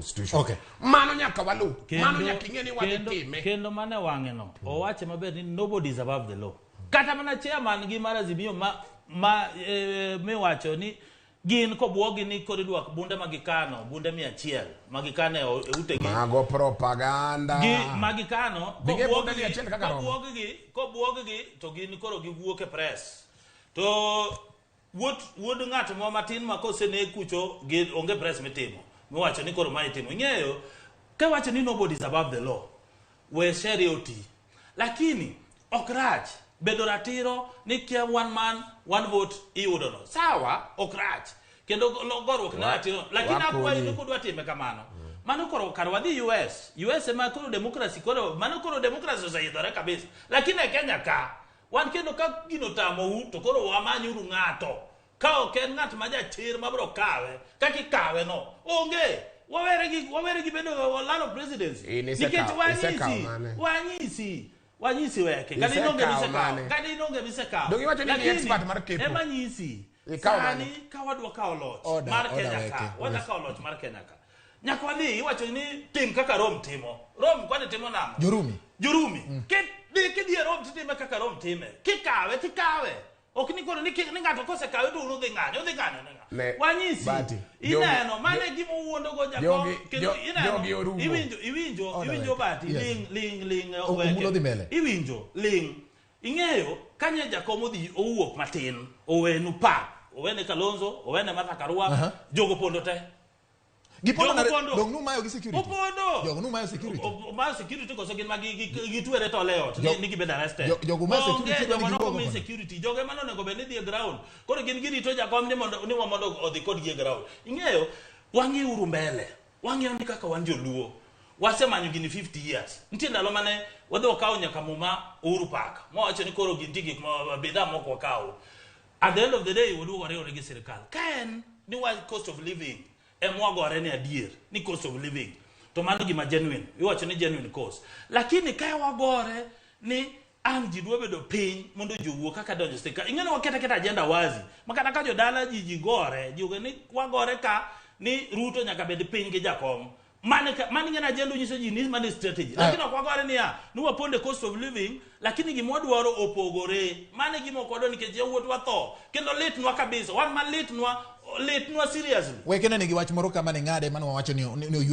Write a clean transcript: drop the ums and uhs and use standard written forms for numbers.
constitution. Okay. Mano nyaka walu. Mano nyaka ing'e ni waditime. Kendo mane wang'e no. Owache maber ni nobody is above the law. Kata mana chairman gi mar Azimio miwacho ni gin kobuogi ni koridwak bunde magikano, bunde 100 magikano e utegi. Mago propaganda. Magikano kobuogi to gin koro giwuok e press. To wuod ng'ato mo matin ma kosene kucho onge press mitimo. Miwacho ni koro ma itimo. Ing'eyo ka wacho ni nobody is above the law. We share oti. Lakini okrach bedo ratiro ni kia one man one vote iyudo no. Sawa okrach. Kendo gorwok na ratiro. Lakini akwa ino kudwa time kamano. Mano koro karwadhi US ema koro democracy koro mano koro democracy osaidhore kabisa. Lakini Kenya ka wan kendo ka gino tamo to koro wamanyuru ng'ato. Ka ok en ng'at ma jachir mabro kawe, kaki kawe no. Onge. Wawere gi bedo lalo presidency. Nikech wanyisi weke. Kani nonge bisekaw. Dogi wacho ni expert mar kepo. Ema nyisi. Sani ka wadwa kawo loch mar Kenya ka. Wadwa kawo loch mar Kenya ka. Nyaka wadhi iwacho ni tim kaka Rom timo. Rom kwani timo namo? Jurumi. Kidhi Rom titime kaka Rom time. Kikawe. Ok ni kono ni ng'ato kosekawe to udhi ng'anyo wanyisi ineno mane gimo wuondo go jakom kendo ineno iwinjo bati ling Omulo dhi mbele iwinjo ling ing'eyo kanye jakom odhi owuok matin owenu owene Kalonzo owene Martha Karua jogo pondo te dong numayo gi security opondo jogo numayo security mayo security koso gin gitwere to leot ni gibed arrested jogo mayo security jogo no mi security jogo mano nego bed ni dhie ground koro gin girito jakom ni mondo odhi kod gie ground ing'eyo wang'i uru mbele wang'eyo ni kaka wan Joluo wasemanyo gini 50 years nitie ndalo mane wadhi wakawo nyaka muma Uhuru Park mwawacho ni koro gin gik bidhaa moko wakawo at the end of the day wudu wariwore gi sirkal kaen ni wa cost of living emwagore ni adier ni cost of living to mano gima genuine iwacho ni genuine cost lakini kae wagore ni an ji dwa bedo piny mondo jowuo kaka donjo sirkal ing'eno waketa agenda wazi makata ka jodala ji gore jiuge ni wagore ka ni Ruto nyaka bed piny gi jakom mane ng'ena agenda nyiso ji ni mane strategy lakini ok wagore ni ni waponde cost of living lakini gima dwaro opogore mane gima okodo nikech jowuot watho kendo litnwa kabisa wan ma litnwa seriously wekene nigi wach moro kama ni ng'ade mano wawacho ni